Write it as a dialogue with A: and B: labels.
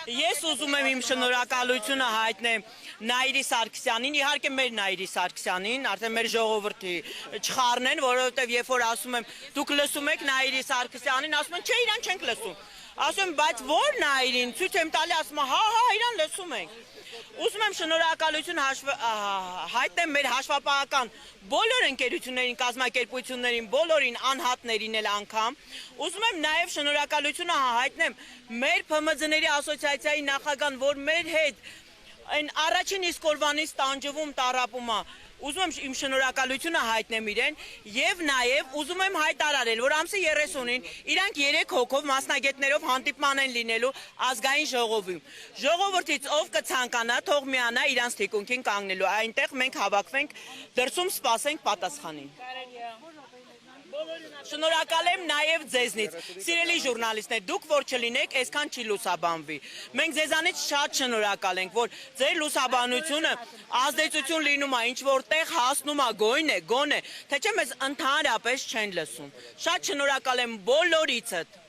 A: Ես ուզում եմ իմ շնորհակալությունը հայտնեմ Նայիրի Սարգսյանին, իհարկե մեր Նայիրի Սարգսյանին, արդեն մեր ժողովրդի չխառնեն, որովհետև երբ որ ասում եմ դուք լսում եք Նայիրի Սարգսյանին, ասում են չէ, իրան չենք լսում։ Ասում եմ, բայց ո՞ր Նայիրին, ցույց եմ տալի, ասում եմ, հա, իրան լսում ենք։ Ուզում եմ շնորհակալություն հայտնեմ մեր հաշվապահական բոլոր ընկերություններին, կազմակերպություններին, բոլորին անհատներին էլ անգամ։ Ուզում եմ նաև շնորհակալությունը հայտնեմ մեր ՓՄԶ-ների ասոցիացիայի նախագահան, որ մեր հետ այն առաջին իսկ օրվանից տանջվում տառապում է։ Ուզում եմ իմ շնորհակալությունը հայտնեմ իրեն եւ նաեւ ուզում եմ հայտարարել, որ ամսի 30-ին իրանք 3 հոգով մասնագետներով հանդիպման են լինելու ազգային ժողովում։ Ժողովրդից ով կցանկանա, թող միանա իրանց թիկունքին կանգնելու։ Այնտեղ մենք հավաքվենք, դրսում սպասենք պատասխանին։ Շնորհակալ եմ նաև ձեզնից, սիրելի ժուրնալիստներ, դուք որ չլինեք, այսքան չի լուսաբանվի։ Մենք ձեզանից շատ շնորհակալ ենք, որ ձեր լուսաբանությունը ազդեցություն լինում է, ինչ որտեղ հասնում է, գոյն է, թե չէ մեզ ընդհանրապես չեն լսում։ Շատ շնորհակալ եմ բոլորիցդ։